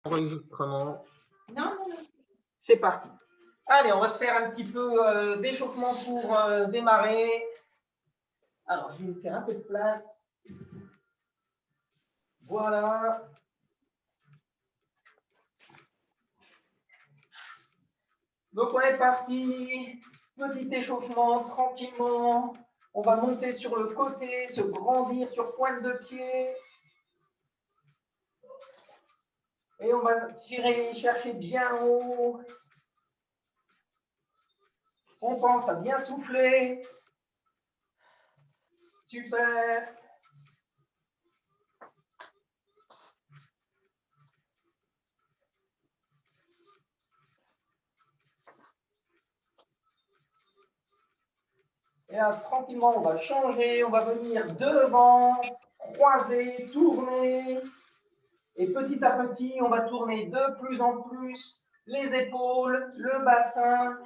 Enregistrement. Non, non, non. C'est parti. Allez, on va se faire un petit peu d'échauffement pour démarrer. Alors, je vais me faire un peu de place. Voilà. Donc, on est parti. Petit échauffement, tranquillement. On va monter sur le côté, se grandir sur pointe de pied. Et on va tirer, chercher bien haut. On pense à bien souffler. Super. Et là, tranquillement, on va changer. On va venir devant, croiser, tourner. Et petit à petit, on va tourner de plus en plus les épaules, le bassin.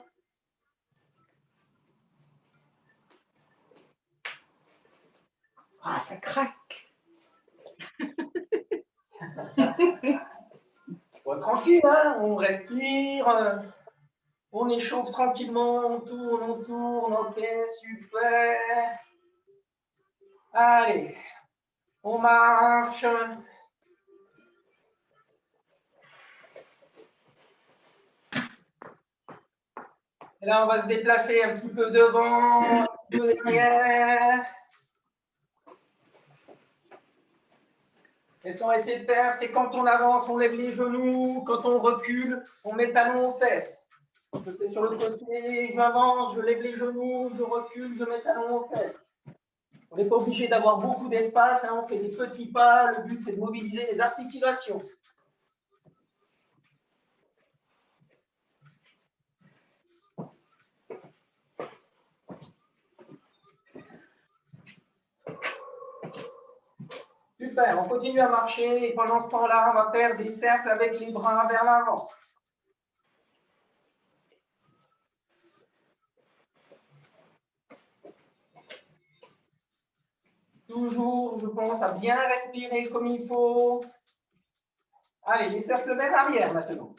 Ah, ça craque. Bon, tranquille, hein, on respire, on échauffe tranquillement, on tourne, ok, super. Allez, on marche. Et là, on va se déplacer un petit peu devant, un petit peu derrière. Et ce qu'on va essayer de faire, c'est quand on avance, on lève les genoux. Quand on recule, on met talons aux fesses. Je fais sur le côté, j'avance, je lève les genoux, je recule, je mets talons aux fesses. On n'est pas obligé d'avoir beaucoup d'espace, hein, on fait des petits pas. Le but, c'est de mobiliser les articulations. Super, on continue à marcher et pendant ce temps-là, on va faire des cercles avec les bras vers l'avant. Toujours, je pense à bien respirer comme il faut. Allez, les cercles vers l'arrière maintenant.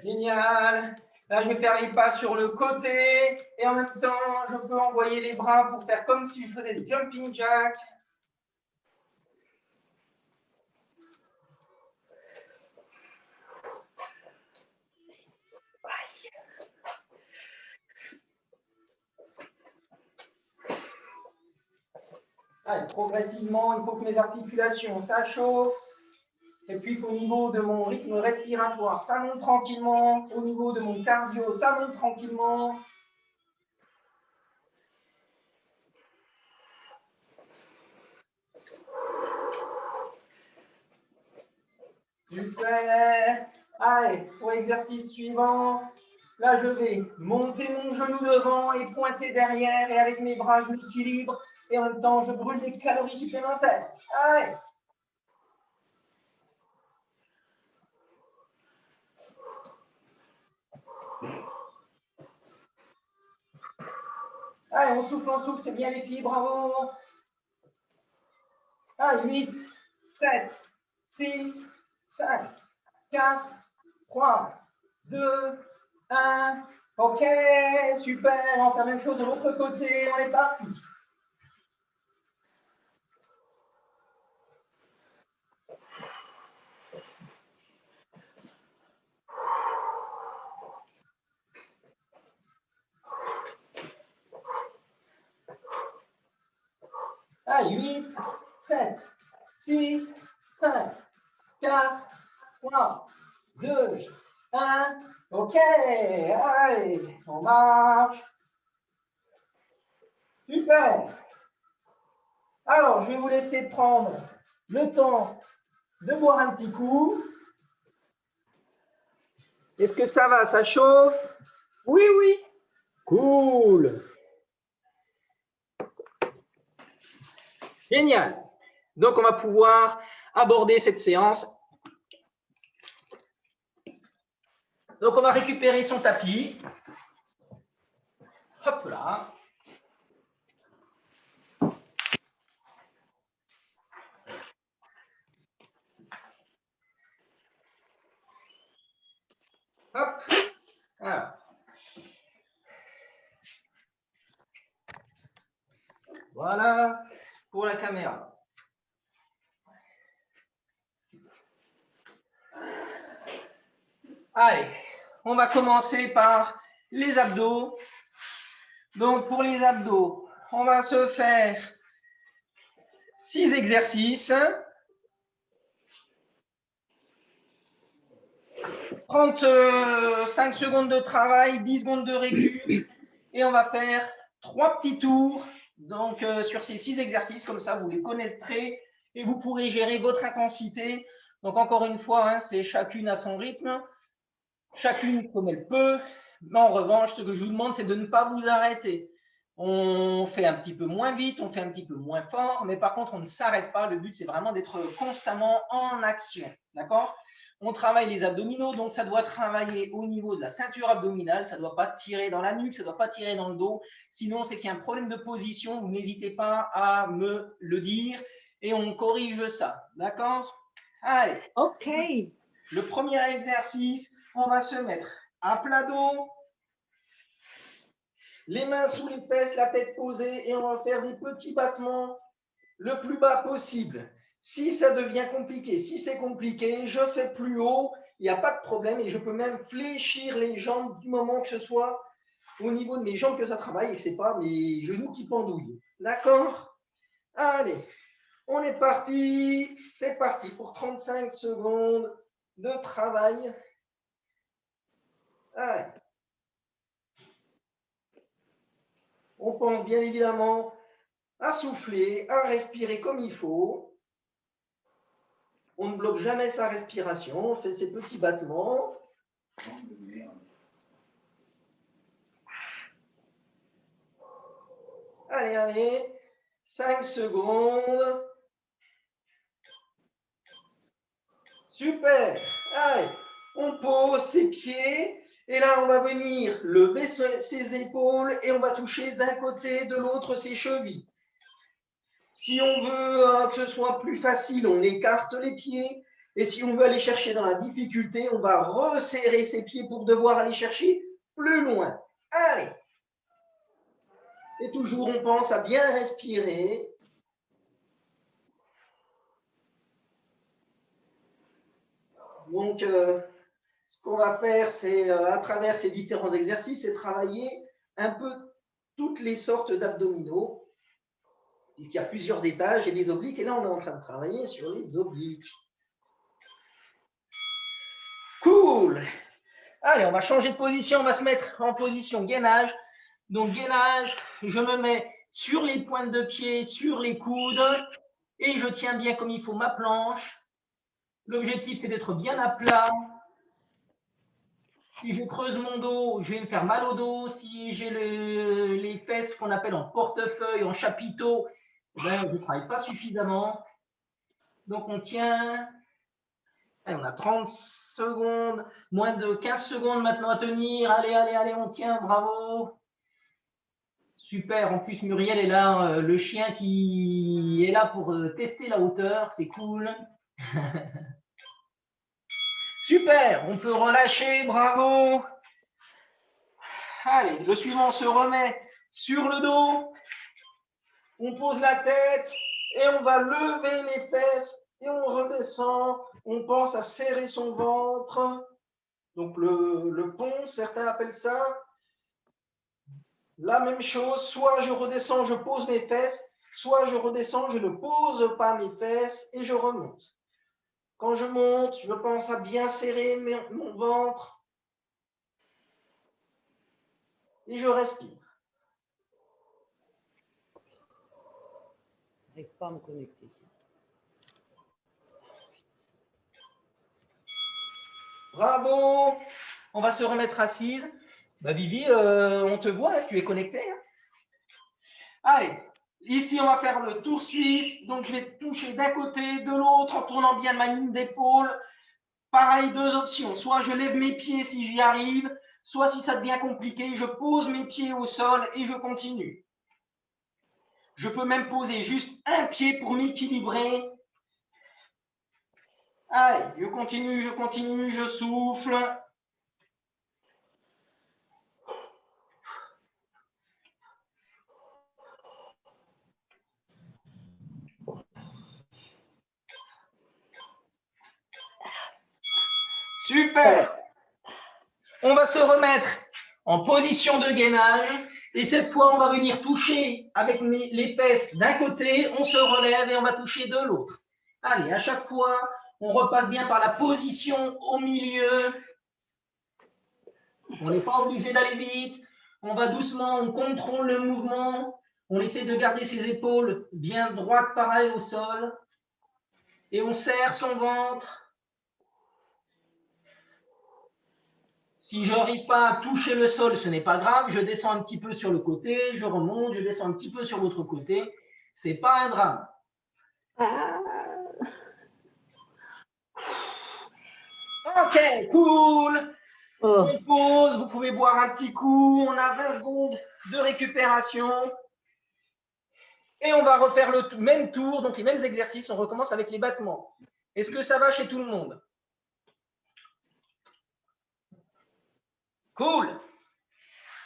Génial. Là, je vais faire les pas sur le côté et en même temps, je peux envoyer les bras pour faire comme si je faisais des jumping jacks. Allez, progressivement, il faut que mes articulations s'achauffent. Et puis qu'au niveau de mon rythme respiratoire, ça monte tranquillement. Au niveau de mon cardio, ça monte tranquillement. Super. Allez, pour l'exercice suivant, là je vais monter mon genou devant et pointer derrière. Et avec mes bras, je m'équilibre. Et en même temps, je brûle des calories supplémentaires. Allez. Allez, on souffle, c'est bien les filles, bravo. Allez, 8, 7, 6, 5, 4, 3, 2, 1. Ok, super. On va faire la même chose de l'autre côté. On est parti. Allez, 8, 7, 6, 5, 4, 3, 2, 1. Ok, allez, on marche. Super. Alors, je vais vous laisser prendre le temps de boire un petit coup. Est-ce que ça va? Ça chauffe? Oui, oui. Cool. Génial. Donc, on va pouvoir aborder cette séance. Donc, on va récupérer son tapis. Hop là. Hop. Ah. Voilà pour la caméra. Allez, on va commencer par les abdos. Donc, pour les abdos, on va se faire 6 exercices. 35 secondes de travail, 10 secondes de récup. Et on va faire 3 petits tours donc, sur ces 6 exercices. Comme ça, vous les connaîtrez et vous pourrez gérer votre intensité. Donc, encore une fois, hein, c'est chacune à son rythme. Chacune comme elle peut. Mais en revanche, ce que je vous demande, c'est de ne pas vous arrêter. On fait un petit peu moins vite, on fait un petit peu moins fort, mais par contre, on ne s'arrête pas. Le but, c'est vraiment d'être constamment en action. D'accord ? On travaille les abdominaux, donc ça doit travailler au niveau de la ceinture abdominale. Ça ne doit pas tirer dans la nuque, ça ne doit pas tirer dans le dos. Sinon, c'est qu'il y a un problème de position. Vous n'hésitez pas à me le dire et on corrige ça. D'accord ? Allez. OK. Le premier exercice, on va se mettre à plat dos, les mains sous les fesses, la tête posée et on va faire des petits battements le plus bas possible. Si ça devient compliqué, si c'est compliqué, je fais plus haut, il n'y a pas de problème et je peux même fléchir les jambes du moment que ce soit au niveau de mes jambes que ça travaille et que ce n'est pas mes genoux qui pendouillent. D'accord ? Allez, on est parti. C'est parti pour 35 secondes de travail. Allez. On pense bien évidemment à souffler, à respirer comme il faut. On ne bloque jamais sa respiration, on fait ses petits battements. Allez, allez, 5 secondes. Super. Allez, on pose ses pieds. Et là, on va venir lever ses épaules et on va toucher d'un côté, de l'autre ses chevilles. Si on veut que ce soit plus facile, on écarte les pieds. Et si on veut aller chercher dans la difficulté, on va resserrer ses pieds pour devoir aller chercher plus loin. Allez. Et toujours, on pense à bien respirer. Donc, ce qu'on va faire, c'est à travers ces différents exercices, c'est travailler un peu toutes les sortes d'abdominaux, puisqu'il y a plusieurs étages et des obliques. Et là, on est en train de travailler sur les obliques. Cool. Allez, on va changer de position. On va se mettre en position gainage. Donc, gainage, je me mets sur les pointes de pied, sur les coudes, et je tiens bien comme il faut ma planche. L'objectif, c'est d'être bien à plat. Si je creuse mon dos, je vais me faire mal au dos. Si j'ai les fesses qu'on appelle en portefeuille, en chapiteau, ben, je ne travaille pas suffisamment. Donc, on tient. Allez, on a 30 secondes, moins de 15 secondes maintenant à tenir. Allez, allez, allez, on tient, bravo. Super, en plus Muriel est là, le chien qui est là pour tester la hauteur, c'est cool. Super, on peut relâcher, bravo. Allez, le suivant, on se remet sur le dos. On pose la tête et on va lever les fesses et on redescend. On pense à serrer son ventre. Donc le pont, certains appellent ça. La même chose, soit je redescends, je pose mes fesses, soit je redescends, je ne pose pas mes fesses et je remonte. Quand je monte, je pense à bien serrer mon ventre et je respire. Je n'arrive pas à me connecter. Bravo. On va se remettre assise. Bah, Vivi, on te voit, hein, tu es connectée. Hein. Allez, ici, on va faire le tour suisse. Donc, je vais toucher d'un côté, de l'autre, en tournant bien ma ligne d'épaule. Pareil, deux options. Soit je lève mes pieds si j'y arrive, Soit si ça devient compliqué, je pose mes pieds au sol et je continue. Je peux même poser juste un pied pour m'équilibrer. Allez, je continue, je souffle. Super. On va se remettre en position de gainage. Et cette fois, on va venir toucher avec les fesses d'un côté, on se relève et on va toucher de l'autre. Allez, à chaque fois, on repasse bien par la position au milieu. On n'est pas obligé d'aller vite. On va doucement, on contrôle le mouvement. On essaie de garder ses épaules bien droites, pareil au sol. Et on serre son ventre. Si je n'arrive pas à toucher le sol, ce n'est pas grave. Je descends un petit peu sur le côté, je remonte, je descends un petit peu sur l'autre côté. Ce n'est pas un drame. Ok, cool. Oh. On pose, vous pouvez boire un petit coup. On a 20 secondes de récupération. Et on va refaire le même tour, donc les mêmes exercices. On recommence avec les battements. Est-ce que ça va chez tout le monde? Cool.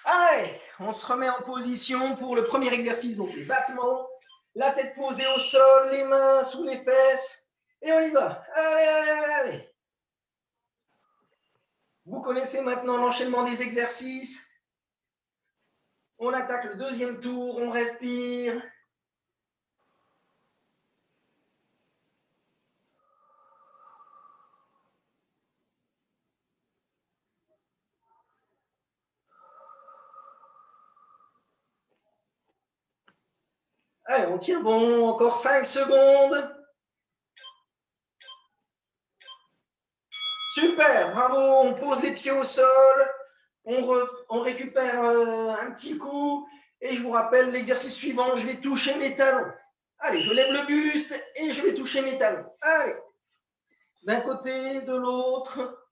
Allez, on se remet en position pour le premier exercice, donc les battements. La tête posée au sol, les mains sous les fesses. Et on y va. Allez, allez, allez, allez. Vous connaissez maintenant l'enchaînement des exercices. On attaque le deuxième tour, on respire. Allez, on tient bon, encore 5 secondes. Super, bravo, on pose les pieds au sol, on récupère un petit coup. Et je vous rappelle l'exercice suivant, je vais toucher mes talons. Allez, je lève le buste et je vais toucher mes talons. Allez, d'un côté, de l'autre.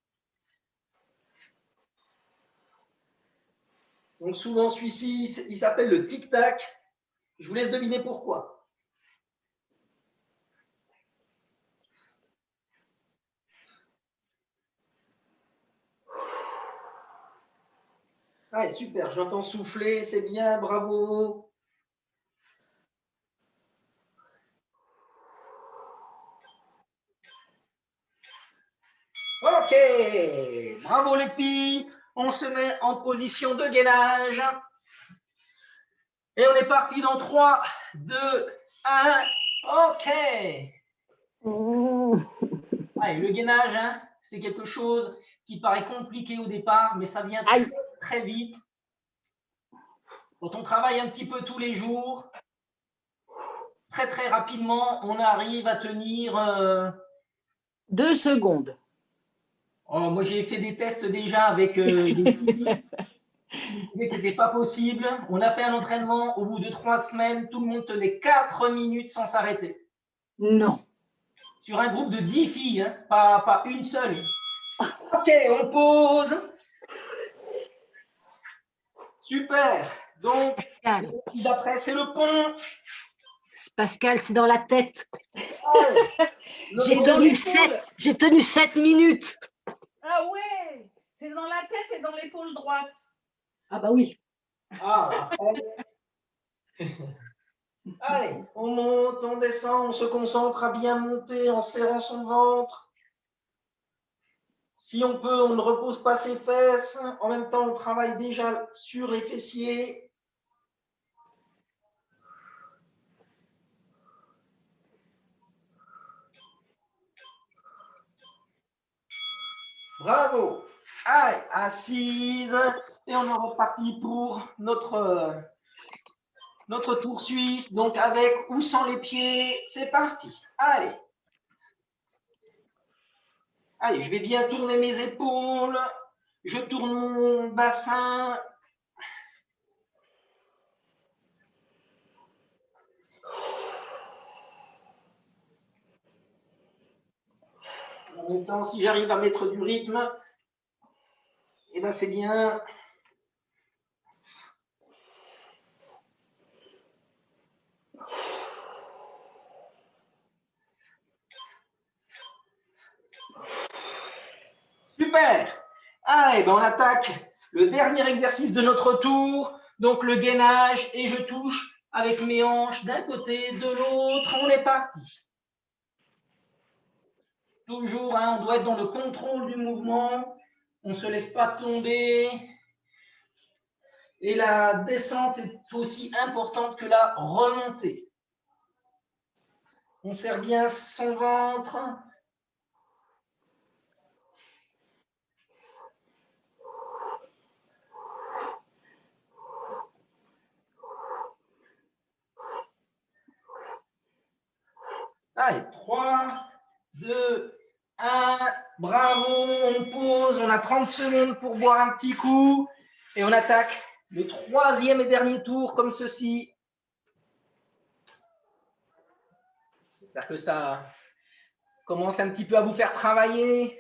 Donc souvent, celui-ci, il s'appelle le tic-tac. Je vous laisse deviner pourquoi. Allez, super, j'entends souffler, c'est bien, bravo. Ok, bravo les filles. On se met en position de gainage. Et on est parti dans 3, 2, 1. Ok. Allez, le gainage, hein, c'est quelque chose qui paraît compliqué au départ, mais ça vient très, très vite. Quand on travaille un petit peu tous les jours, très, très rapidement, on arrive à tenir… 2 secondes. Oh, moi, j'ai fait des tests déjà avec des filles qui disaient que ce n'était pas possible. On a fait un entraînement, au bout de 3 semaines, tout le monde tenait 4 minutes sans s'arrêter. Non. Sur un groupe de 10 filles, hein, pas une seule. Ok, on pose. Super. Donc, d'après, c'est le pont. Pascal, c'est dans la tête. Ouais. J'ai tenu 7 minutes. Ah ouais, c'est dans la tête et dans l'épaule droite. Ah bah oui. Ah, allez, on monte, on descend, on se concentre à bien monter en serrant son ventre. Si on peut, on ne repose pas ses fesses. En même temps, on travaille déjà sur les fessiers. Bravo. Allez, assise. Et on est reparti pour notre tour suisse. Donc, avec ou sans les pieds, c'est parti. Allez. Allez, je vais bien tourner mes épaules. Je tourne mon bassin. En même temps, si j'arrive à mettre du rythme, eh ben, c'est bien. Super. Allez, ben, on attaque le dernier exercice de notre tour. Donc, le gainage et je touche avec mes hanches d'un côté, de l'autre. On est parti. Toujours, hein, on doit être dans le contrôle du mouvement. On ne se laisse pas tomber. Et la descente est aussi importante que la remontée. On serre bien son ventre. Allez, 3, 2, 1. Bravo, on pose. On a 30 secondes pour boire un petit coup. Et on attaque le troisième et dernier tour comme ceci. J'espère que ça commence un petit peu à vous faire travailler.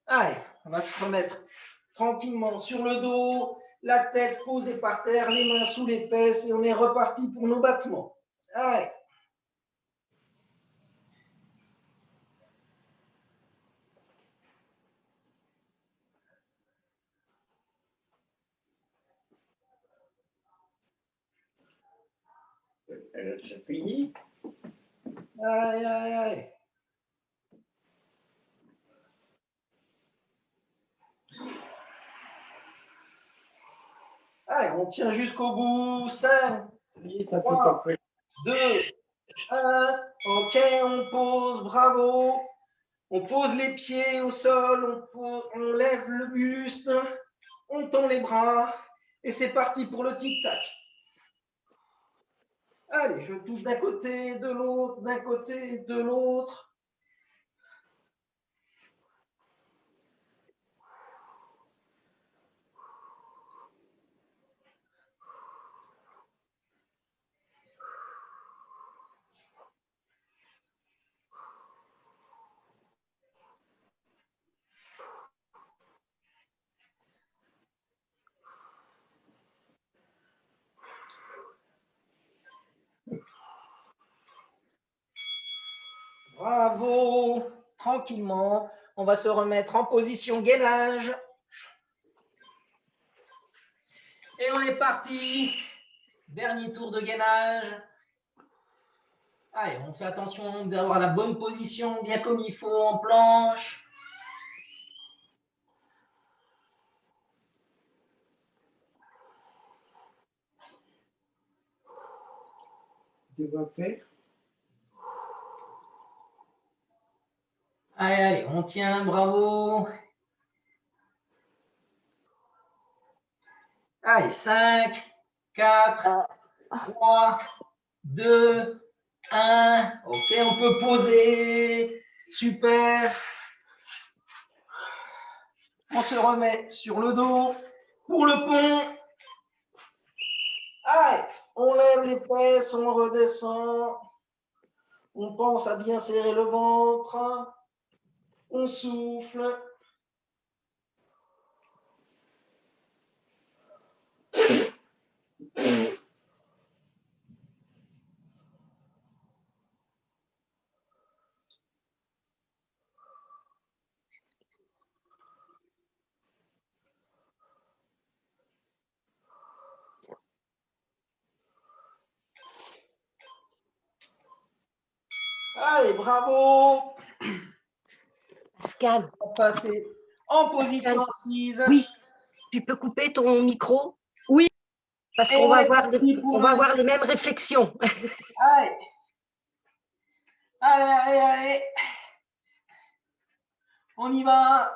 Allez, on va se remettre tranquillement sur le dos, la tête posée par terre, les mains sous les fesses et on est reparti pour nos battements. Allez. C'est fini. Allez, allez, allez. Allez, on tient jusqu'au bout. 5, 3, 2, 1. Ok, on pose. Bravo. On pose les pieds au sol. On lève le buste. On tend les bras. Et c'est parti pour le tic-tac. Allez, je touche d'un côté, de l'autre, d'un côté, de l'autre. Bravo. Tranquillement, on va se remettre en position gainage. Et on est parti. Dernier tour de gainage. Allez, on fait attention d'avoir la bonne position, bien comme il faut en planche. Tu vas faire. Allez, allez, on tient, bravo. Allez, 5, 4, 3, 2, 1. Ok, on peut poser. Super. On se remet sur le dos pour le pont. Allez, on lève les fesses, on redescend. On pense à bien serrer le ventre. On souffle. Allez, bravo. Pascal, On va passer en Pascal, position assise. oui, tu peux couper ton micro? Oui, parce Et qu'on on va est avoir parti pour on va avoir les mêmes réflexions. Allez. Allez, allez, allez. On y va.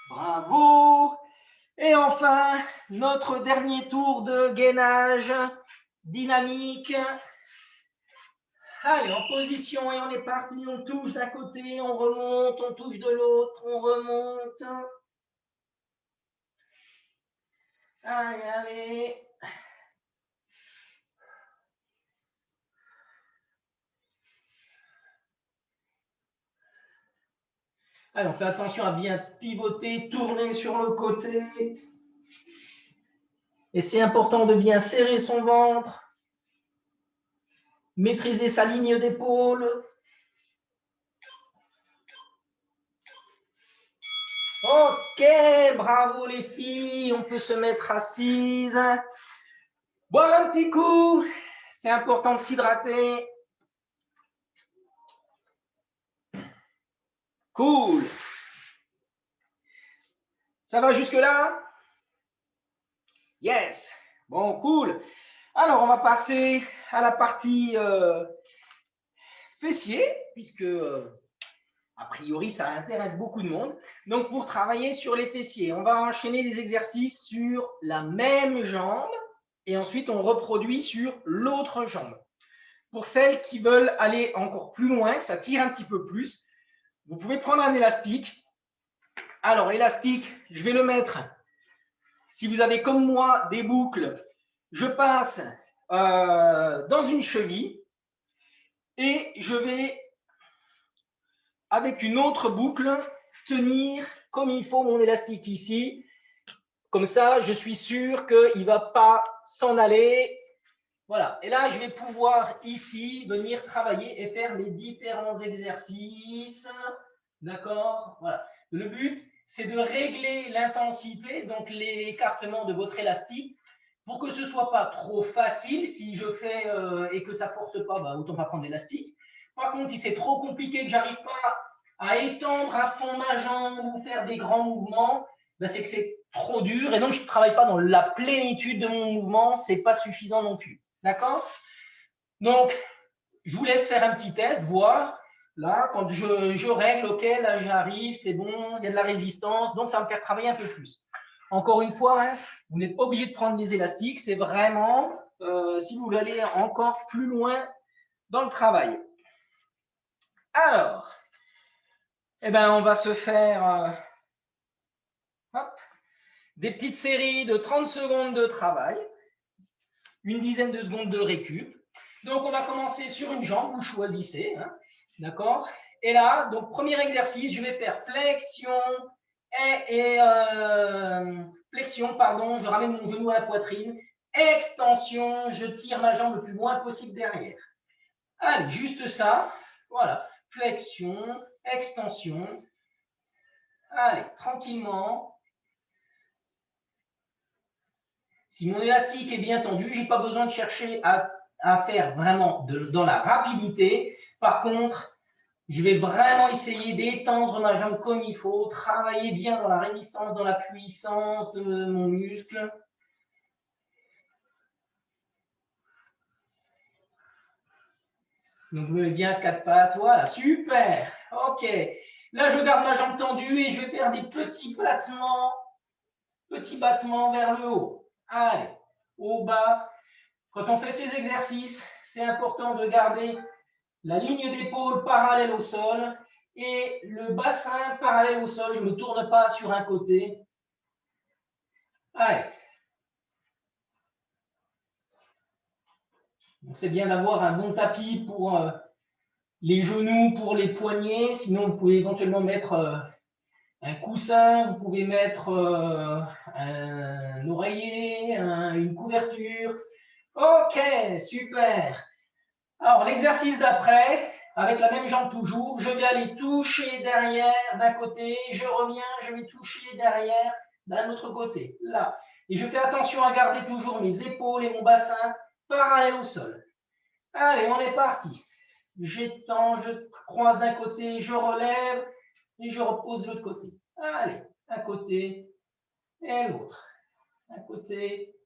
Bravo. Et enfin, notre dernier tour de gainage dynamique. Allez, en position et on est parti. On touche d'un côté, on remonte, on touche de l'autre, on remonte. Allez, allez. Allez, on fait attention à bien pivoter, tourner sur le côté. Et c'est important de bien serrer son ventre, maîtriser sa ligne d'épaule. Ok, bravo les filles, on peut se mettre assise. Boire un petit coup, c'est important de s'hydrater. Cool. Ça va jusque-là? Yes. Bon, cool. Alors, on va passer à la partie fessier, puisque a priori, ça intéresse beaucoup de monde. Donc, pour travailler sur les fessiers, on va enchaîner des exercices sur la même jambe et ensuite, on reproduit sur l'autre jambe. Pour celles qui veulent aller encore plus loin, que ça tire un petit peu plus, vous pouvez prendre un élastique. Alors, élastique, je vais le mettre. Si vous avez comme moi des boucles, je passe dans une cheville et je vais, avec une autre boucle, tenir comme il faut mon élastique ici. Comme ça, je suis sûr qu'il ne va pas s'en aller. Voilà. Et là, je vais pouvoir ici venir travailler et faire les différents exercices. D'accord? Voilà. Le but, c'est de régler l'intensité, donc l'écartement de votre élastique, pour que ce ne soit pas trop facile. Si je fais et que ça ne force pas, bah, autant pas prendre d'élastique. Par contre, si c'est trop compliqué, que je n'arrive pas à étendre à fond ma jambe ou faire des grands mouvements, bah, c'est que c'est trop dur et donc je ne travaille pas dans la plénitude de mon mouvement. Ce n'est pas suffisant non plus. D'accord? Donc, je vous laisse faire un petit test, voir. Là, quand je règle, ok, là j'arrive, c'est bon, il y a de la résistance, donc ça va me faire travailler un peu plus. Encore une fois, hein, vous n'êtes pas obligé de prendre les élastiques, c'est vraiment si vous voulez aller encore plus loin dans le travail. Alors, eh ben, on va se faire des petites séries de 30 secondes de travail, une dizaine de secondes de récup. Donc, on va commencer sur une jambe, vous choisissez, hein, d'accord? Et là, donc, premier exercice, je vais faire flexion flexion, pardon, je ramène mon genou à la poitrine, extension, je tire ma jambe le plus loin possible derrière. Allez, juste ça, voilà, flexion, extension. Allez, tranquillement. Si mon élastique est bien tendu, je n'ai pas besoin de chercher à faire vraiment dans la rapidité. Par contre, je vais vraiment essayer d'étendre ma jambe comme il faut, travailler bien dans la résistance, dans la puissance de mon muscle. Donc, je me mets bien à quatre pattes. Voilà, super. OK. Là, je garde ma jambe tendue et je vais faire des petits battements vers le haut. Allez, au bas. Quand on fait ces exercices, c'est important de garder la ligne d'épaule parallèle au sol et le bassin parallèle au sol. Je ne me tourne pas sur un côté. Allez. C'est bien d'avoir un bon tapis pour les genoux, pour les poignets. Sinon, vous pouvez éventuellement mettre un coussin, vous pouvez mettre un oreiller, une couverture. OK, super. Alors, l'exercice d'après, avec la même jambe toujours, je vais aller toucher derrière d'un côté, je reviens, je vais toucher derrière d'un autre côté, là. Et je fais attention à garder toujours mes épaules et mon bassin parallèles au sol. Allez, on est parti. J'étends, je croise d'un côté, je relève et je repose de l'autre côté. Allez, un côté et l'autre. Un côté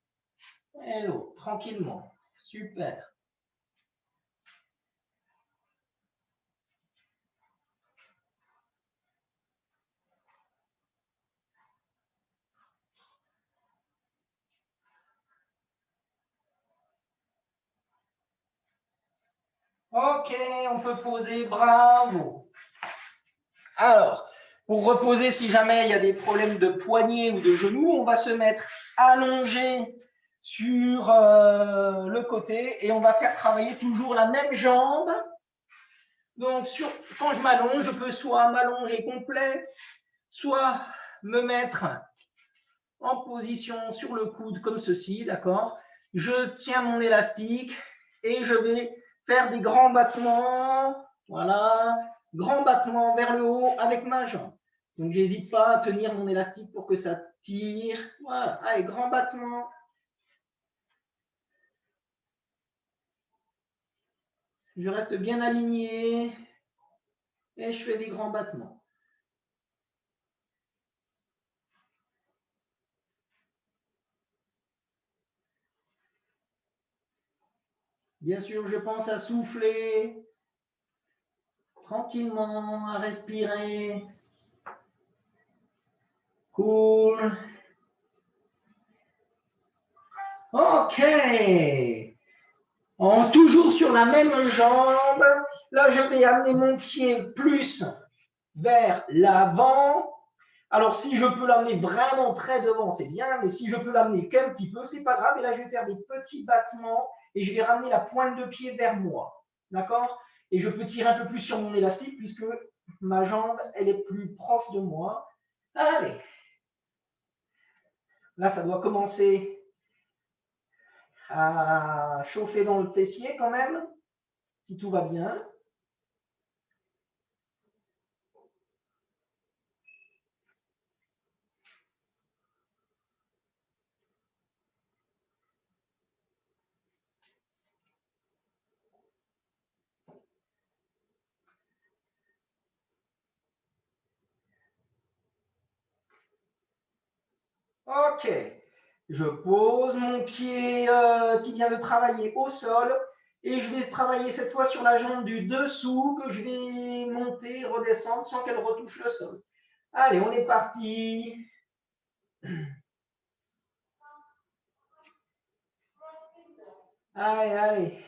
et l'autre, tranquillement. Super. Ok, on peut poser, bravo. Alors, pour reposer, si jamais il y a des problèmes de poignet ou de genou, on va se mettre allongé sur le côté et on va faire travailler toujours la même jambe. Donc, quand je m'allonge, je peux soit m'allonger complet, soit me mettre en position sur le coude comme ceci, d'accord? Je tiens mon élastique et je vais faire des grands battements. Voilà, grands battements vers le haut avec ma jambe. Donc, j'hésite pas à tenir mon élastique pour que ça tire. Voilà, allez, grand battement. Je reste bien aligné et je fais des grands battements. Bien sûr, je pense à souffler tranquillement, à respirer. Cool. Ok. Toujours sur la même jambe. Là, je vais amener mon pied plus vers l'avant. Alors, si je peux l'amener vraiment très devant, c'est bien. Mais si je peux l'amener qu'un petit peu, c'est pas grave. Et là, je vais faire des petits battements et je vais ramener la pointe de pied vers moi. D'accord? Et je peux tirer un peu plus sur mon élastique puisque ma jambe, elle est plus proche de moi. Allez. Là, ça doit commencer à chauffer dans le fessier quand même, si tout va bien. Ok, je pose mon pied qui vient de travailler au sol et je vais travailler cette fois sur la jambe du dessous que je vais monter et redescendre sans qu'elle retouche le sol. Allez, on est parti. Allez, allez.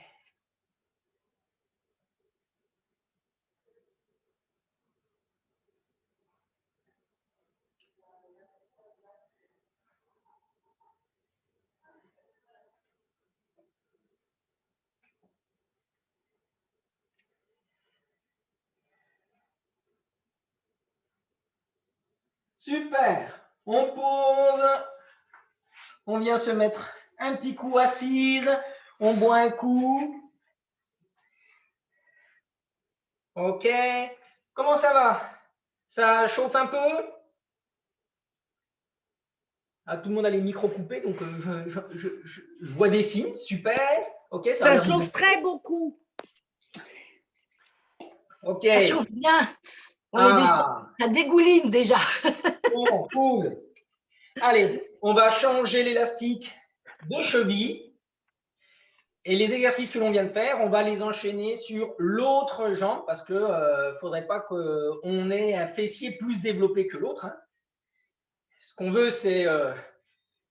Super. On pose. On vient se mettre un petit coup assise. On boit un coup. Ok. Comment ça va? Ça chauffe un peu? Ah, tout le monde a les micros coupés, donc je vois des signes. Super. Ok, ça a Ça l'air de chauffe bien. très beaucoup. Ok. Ça chauffe bien. Ah, Ça dégouline déjà. bon, cool. Allez, on va changer l'élastique de cheville. Et les exercices que l'on vient de faire, on va les enchaîner sur l'autre jambe parce qu'il ne faudrait pas qu'on ait un fessier plus développé que l'autre. Hein. Ce qu'on veut, c'est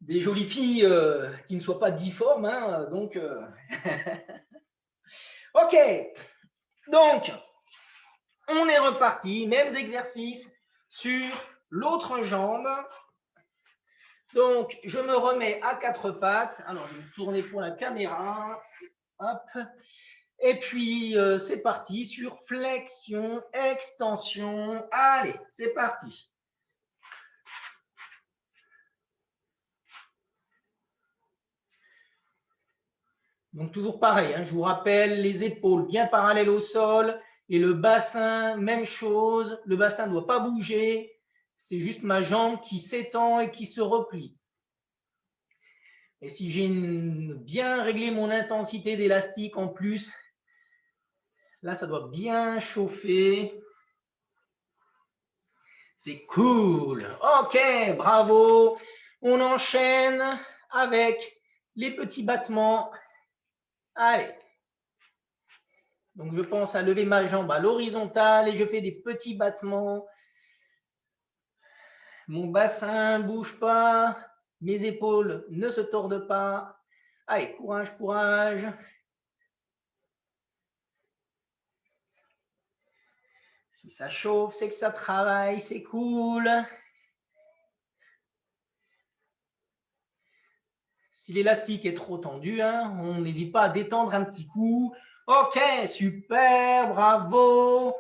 des jolies filles qui ne soient pas difformes. Hein, donc, ok. Donc, on est reparti. Mêmes exercices sur l'autre jambe. Donc, je me remets à quatre pattes. Alors, je vais me tourner pour la caméra. Hop. Et puis, c'est parti sur flexion, extension. Allez, c'est parti. Donc, toujours pareil, hein, je vous rappelle, les épaules bien parallèles au sol et le bassin, même chose. Le bassin ne doit pas bouger. C'est juste ma jambe qui s'étend et qui se replie. Et si j'ai bien réglé mon intensité d'élastique en plus, là, ça doit bien chauffer. C'est cool. Ok, bravo. On enchaîne avec les petits battements. Allez. Donc, je pense à lever ma jambe à l'horizontale et je fais des petits battements. Mon bassin ne bouge pas. Mes épaules ne se tordent pas. Allez, courage, courage. Si ça chauffe, c'est que ça travaille, c'est cool. Si l'élastique est trop tendu, hein, on n'hésite pas à détendre un petit coup. Ok, super, bravo.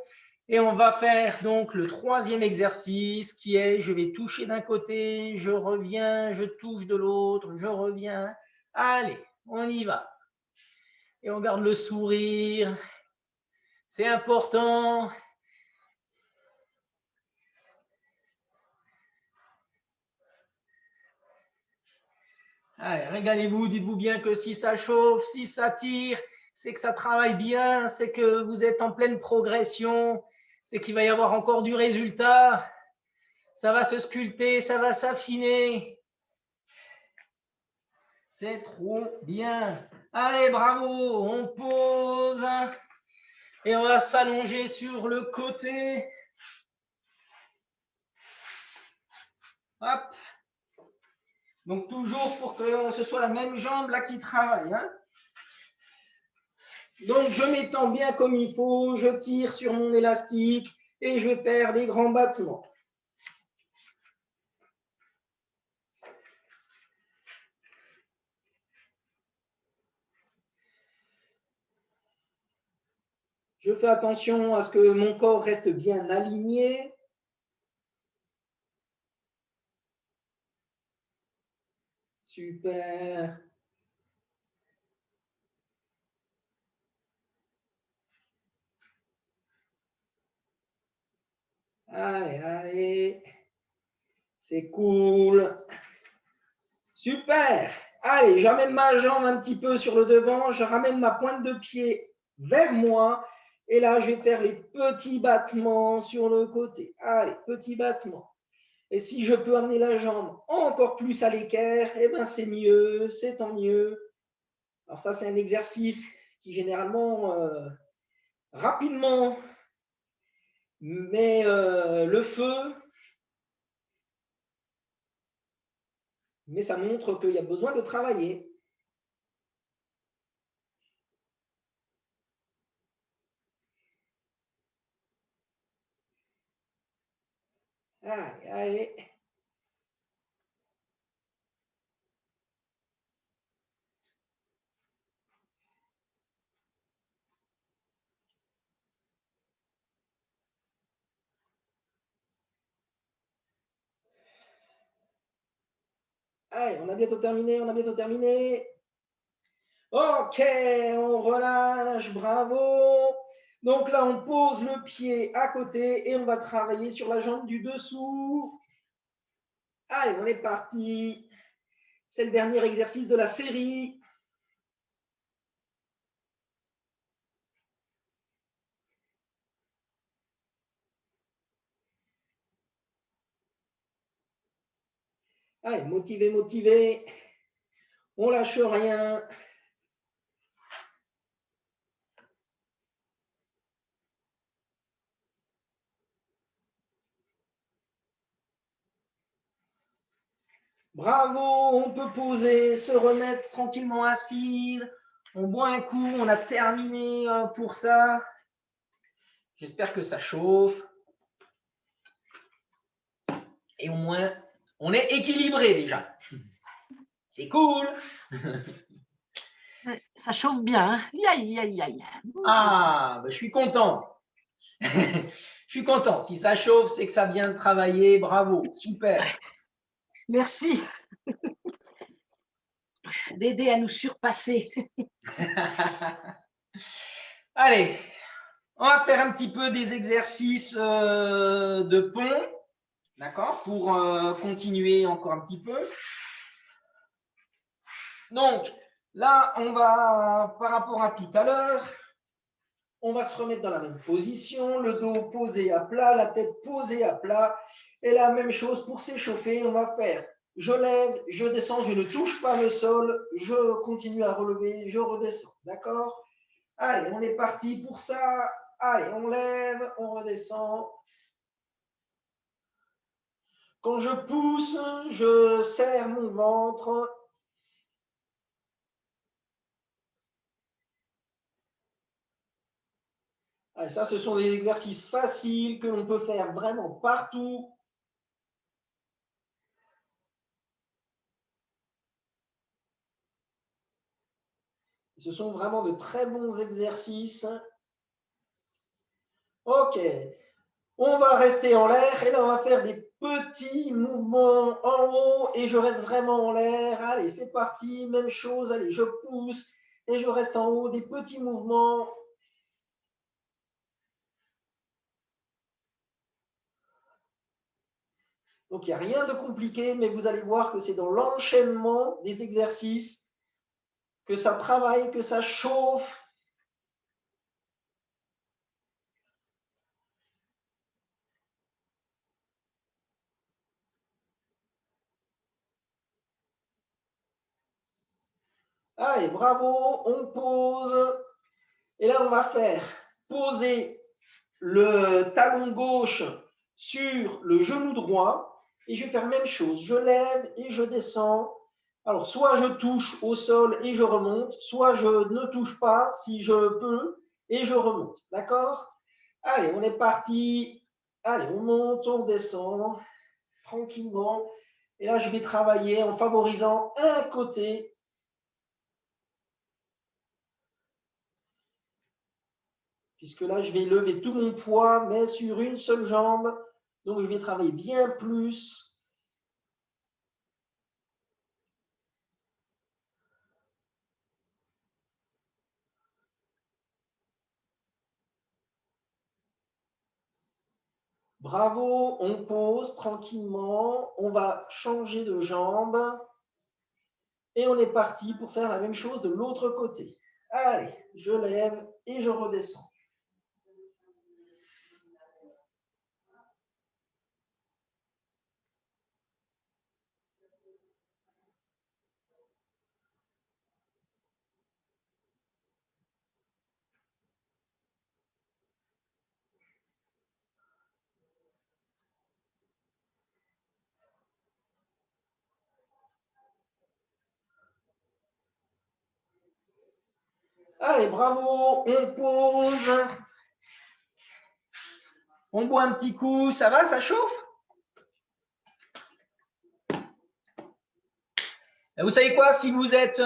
Et on va faire donc le troisième exercice qui est, je vais toucher d'un côté, je reviens, je touche de l'autre, je reviens. Allez, on y va. Et on garde le sourire. C'est important. Allez, régalez-vous, dites-vous bien que si ça chauffe, si ça tire, c'est que ça travaille bien, c'est que vous êtes en pleine progression, c'est qu'il va y avoir encore du résultat. Ça va se sculpter, ça va s'affiner. C'est trop bien. Allez, bravo, on pose et on va s'allonger sur le côté. Hop. Donc toujours pour que ce soit la même jambe là qui travaille. Hein. Donc je m'étends bien comme il faut, je tire sur mon élastique et je vais faire des grands battements. Je fais attention à ce que mon corps reste bien aligné. Super. Allez, allez. C'est cool. Super. Allez, j'amène ma jambe un petit peu sur le devant. Je ramène ma pointe de pied vers moi. Et là, je vais faire les petits battements sur le côté. Allez, petits battements. Et si je peux amener la jambe encore plus à l'équerre, eh ben c'est mieux, c'est tant mieux. Alors ça, c'est un exercice qui généralement, rapidement, met le feu, mais ça montre qu'il y a besoin de travailler. Allez, allez. Allez, on a bientôt terminé, on a bientôt terminé. Ok, on relâche, bravo. Donc là, on pose le pied à côté et on va travailler sur la jambe du dessous. Allez, on est parti. C'est le dernier exercice de la série. Allez, motivé, motivé. On lâche rien. Bravo, on peut poser, se remettre tranquillement assise. On boit un coup, on a terminé pour ça. J'espère que ça chauffe. Et au moins, on est équilibré déjà. C'est cool. Ça chauffe bien. Hein. Aïe, aïe, aïe. Ah, ben, je suis content. Je suis content. Si ça chauffe, c'est que ça vient de travailler. Bravo, super. Merci d'aider à nous surpasser. Allez, on va faire un petit peu des exercices de pont, d'accord, pour continuer encore un petit peu. Donc, là, on va, par rapport à tout à l'heure, on va se remettre dans la même position, le dos posé à plat, la tête posée à plat. Et la même chose pour s'échauffer, on va faire, je lève, je descends, je ne touche pas le sol, je continue à relever, je redescends, d'accord? Allez, on est parti pour ça. Allez, on lève, on redescend. Quand je pousse, je serre mon ventre. Allez, ça, ce sont des exercices faciles que l'on peut faire vraiment partout. Ce sont vraiment de très bons exercices. OK. On va rester en l'air et là, on va faire des petits mouvements en haut et je reste vraiment en l'air. Allez, c'est parti. Même chose. Allez, je pousse et je reste en haut. Des petits mouvements. Donc, il n'y a rien de compliqué, mais vous allez voir que c'est dans l'enchaînement des exercices que ça travaille, que ça chauffe. Allez, bravo, on pose. Et là, on va faire poser le talon gauche sur le genou droit. Et je vais faire la même chose. Je lève et je descends. Alors, soit je touche au sol et je remonte, soit je ne touche pas si je peux et je remonte. D'accord? Allez, on est parti. Allez, on monte, on descend tranquillement. Et là, je vais travailler en favorisant un côté. Puisque là, je vais lever tout mon poids, mais sur une seule jambe. Donc, je vais travailler bien plus. Bravo, on pose tranquillement. On va changer de jambe. Et on est parti pour faire la même chose de l'autre côté. Allez, je lève et je redescends. Allez, bravo, on pose. On boit un petit coup, ça va, ça chauffe? Vous savez quoi, si vous êtes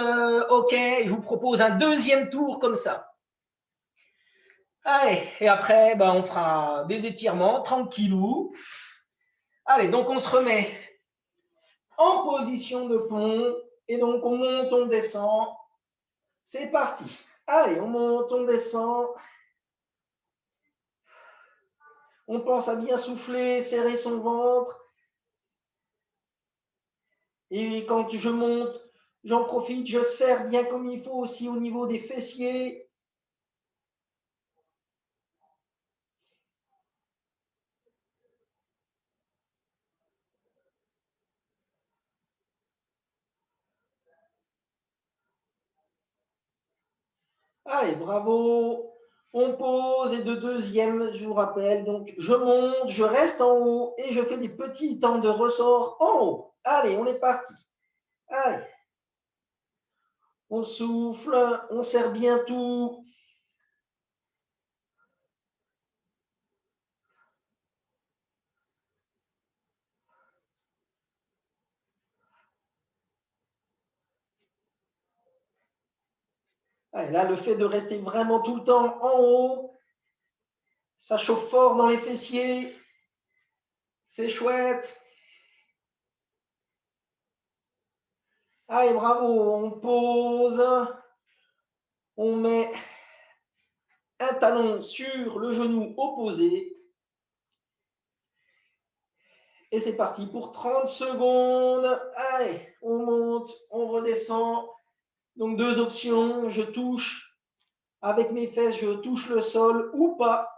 OK, je vous propose un deuxième tour comme ça. Allez, et après, ben, on fera des étirements, tranquillou. Allez, donc on se remet en position de pont. Et donc, on monte, on descend. C'est parti. Allez, on monte, on descend. On pense à bien souffler, serrer son ventre. Et quand je monte, j'en profite, je serre bien comme il faut aussi au niveau des fessiers. Allez, bravo. On pose et de deuxième, je vous rappelle, donc je monte, je reste en haut et je fais des petits temps de ressort en haut. Allez, on est parti. Allez. On souffle, on serre bien tout. Allez, là, le fait de rester vraiment tout le temps en haut, ça chauffe fort dans les fessiers. C'est chouette. Allez, bravo. On pose. On met un talon sur le genou opposé. Et c'est parti pour 30 secondes. Allez, on monte, on redescend. Donc, deux options. Je touche avec mes fesses, je touche le sol ou pas.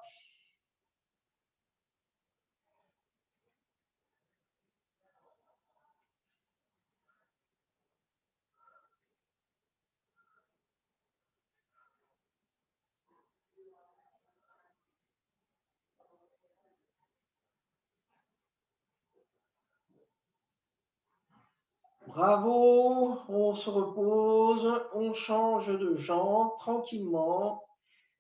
Bravo, on se repose, on change de jambe tranquillement.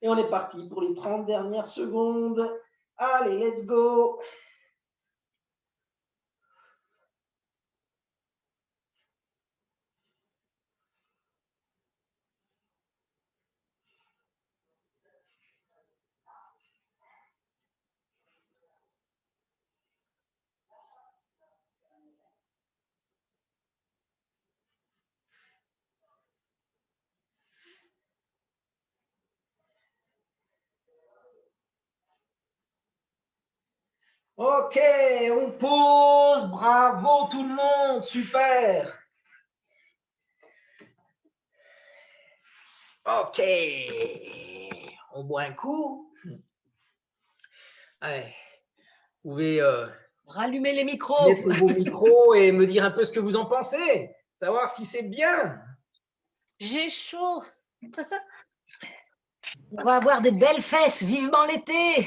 Et on est parti pour les 30 dernières secondes. Allez, let's go. Ok, on pose. Bravo tout le monde. Super. Ok. On boit un coup. Allez. Vous pouvez Rallumez les micros. mettre vos micros et me dire un peu ce que vous en pensez. Savoir si c'est bien. J'ai chaud. On va avoir des belles fesses. Vivement l'été.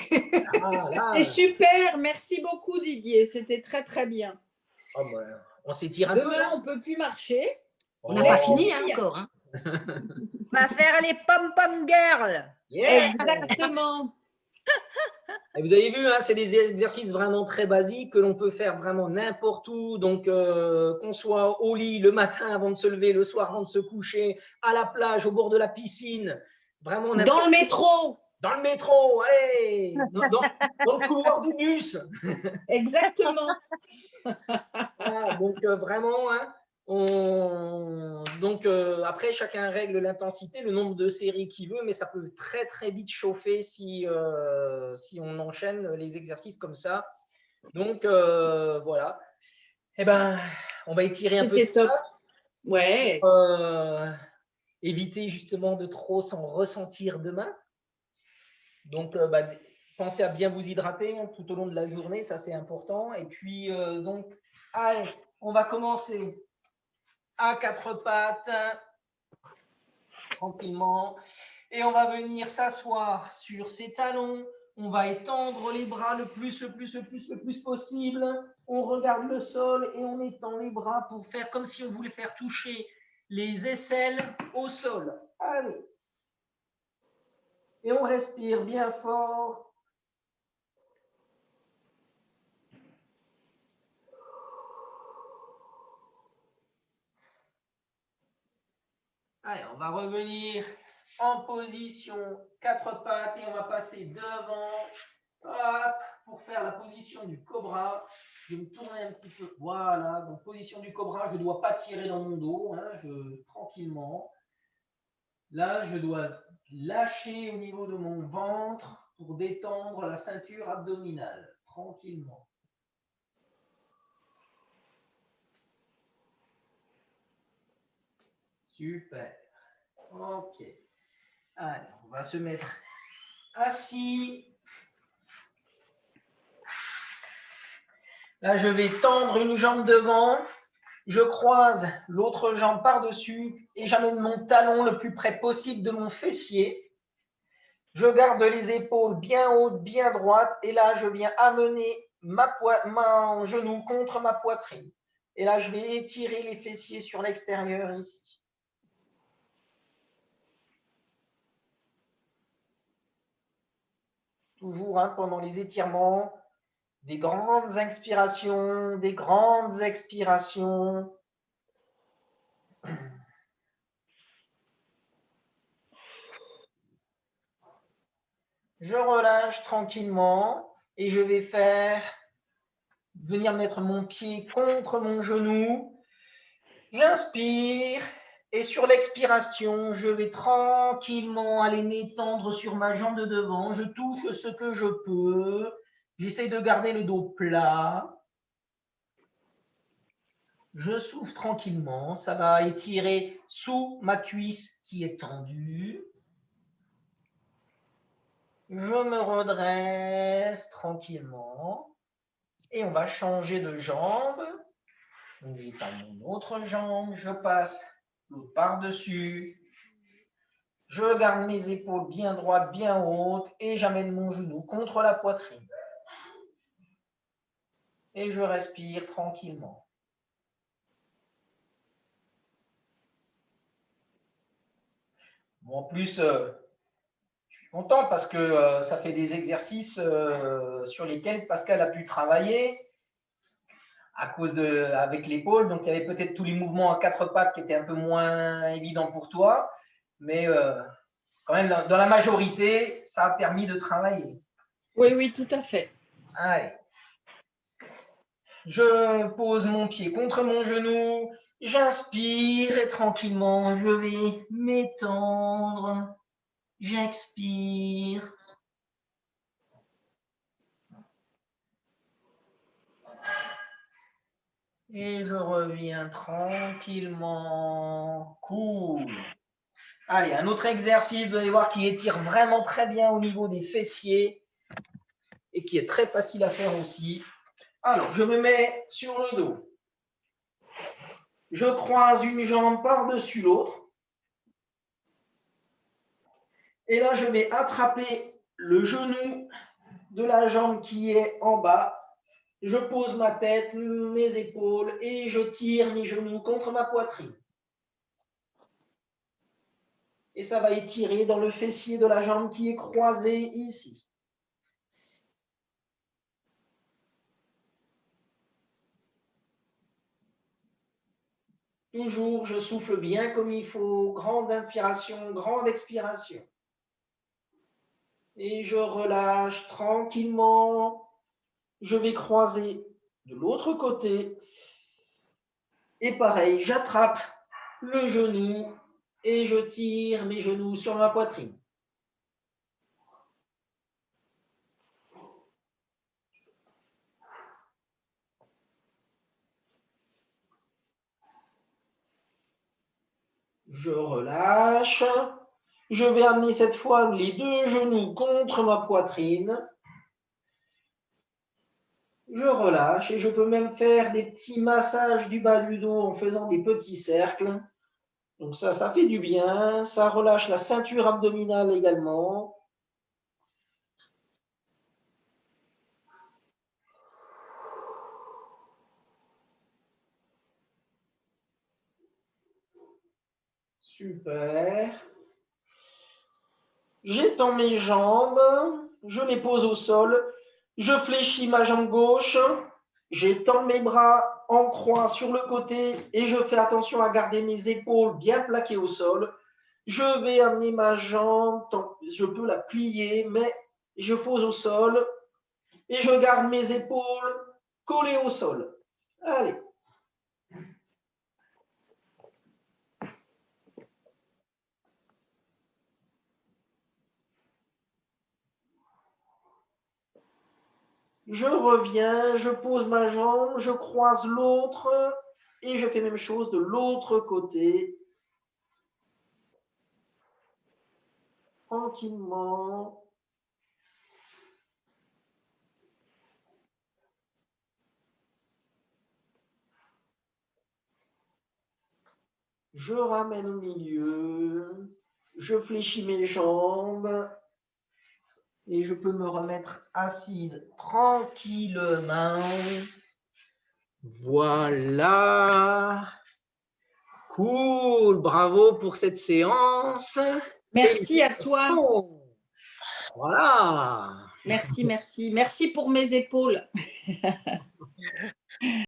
Ah, là. C'est super, merci beaucoup Didier, c'était très très bien. Oh, bah, on s'étire un peu. Demain, Là. on ne peut plus marcher. On n'a Oh, pas fini hein, encore. Hein. On va faire les pom-pom girls. yeah. Exactement. Et vous avez vu, hein, c'est des exercices vraiment très basiques que l'on peut faire vraiment n'importe où. Donc, qu'on soit au lit le matin avant de se lever, le soir avant de se coucher, à la plage, au bord de la piscine, vraiment n'importe Dans le métro. Dans le métro, allez, dans le couloir du bus. Exactement. Voilà, donc vraiment, hein, après, chacun règle l'intensité, le nombre de séries qu'il veut, mais ça peut très très vite chauffer si on enchaîne les exercices comme ça. Donc voilà. Eh ben, on va étirer un peu C'était tout top. ça Ouais. pour éviter justement de trop s'en ressentir demain. Donc, pensez à bien vous hydrater hein, tout au long de la journée, ça c'est important. Et puis, donc, allez, on va commencer à quatre pattes, tranquillement. Et on va venir s'asseoir sur ses talons. On va étendre les bras le plus possible. On regarde le sol et on étend les bras pour faire comme si on voulait faire toucher les aisselles au sol. Allez. Et on respire bien fort. Allez, on va revenir en position quatre pattes et on va passer devant hop, pour faire la position du cobra. Je vais me tourner un petit peu. Voilà, donc position du cobra, je ne dois pas tirer dans mon dos, hein, tranquillement. Là, je dois lâcher au niveau de mon ventre pour détendre la ceinture abdominale, tranquillement. Super. Ok. Allez, on va se mettre assis. Là, je vais tendre une jambe devant. Je croise l'autre jambe par-dessus et j'amène mon talon le plus près possible de mon fessier. Je garde les épaules bien hautes, bien droites. Et là, je viens amener mon genou contre ma poitrine. Et là, je vais étirer les fessiers sur l'extérieur ici. Toujours hein, pendant les étirements, des grandes inspirations, des grandes expirations. Je relâche tranquillement et je vais venir mettre mon pied contre mon genou. J'inspire et sur l'expiration, je vais tranquillement aller m'étendre sur ma jambe de devant. Je touche ce que je peux. J'essaie de garder le dos plat. Je souffle tranquillement. Ça va étirer sous ma cuisse qui est tendue. Je me redresse tranquillement. Et on va changer de jambe. Donc, j'étends mon autre jambe, je passe l'autre par-dessus. Je garde mes épaules bien droites, bien hautes et j'amène mon genou contre la poitrine. Et je respire tranquillement. Bon, en plus, je suis content parce que ça fait des exercices sur lesquels Pascal a pu travailler à cause avec l'épaule. Donc, il y avait peut-être tous les mouvements à quatre pattes qui étaient un peu moins évidents pour toi. Mais quand même, dans la majorité, ça a permis de travailler. Oui, oui, tout à fait. Allez. Je pose mon pied contre mon genou. J'inspire et tranquillement, je vais m'étendre. J'expire. Et je reviens tranquillement. Cool. Allez, un autre exercice, vous allez voir, qui étire vraiment très bien au niveau des fessiers et qui est très facile à faire aussi. Alors, je me mets sur le dos. Je croise une jambe par-dessus l'autre. Et là, je vais attraper le genou de la jambe qui est en bas. Je pose ma tête, mes épaules et je tire mes genoux contre ma poitrine. Et ça va étirer dans le fessier de la jambe qui est croisée ici. Toujours, je souffle bien comme il faut. Grande inspiration, grande expiration. Et je relâche tranquillement. Je vais croiser de l'autre côté. Et pareil, j'attrape le genou et je tire mes genoux sur ma poitrine. Je relâche. Je vais amener cette fois les deux genoux contre ma poitrine. Je relâche et je peux même faire des petits massages du bas du dos en faisant des petits cercles. Donc ça fait du bien. Ça relâche la ceinture abdominale également. Super. J'étends mes jambes, je les pose au sol, je fléchis ma jambe gauche, j'étends mes bras en croix sur le côté et je fais attention à garder mes épaules bien plaquées au sol. Je vais amener ma jambe, je peux la plier, mais je pose au sol et je garde mes épaules collées au sol. Allez. Je reviens, je pose ma jambe, je croise l'autre et je fais la même chose de l'autre côté. Tranquillement. Je ramène au milieu. Je fléchis mes jambes. Et je peux me remettre assise tranquillement. Voilà. Cool. Bravo pour cette séance. Merci à toi. Voilà. Merci, merci. Merci pour mes épaules.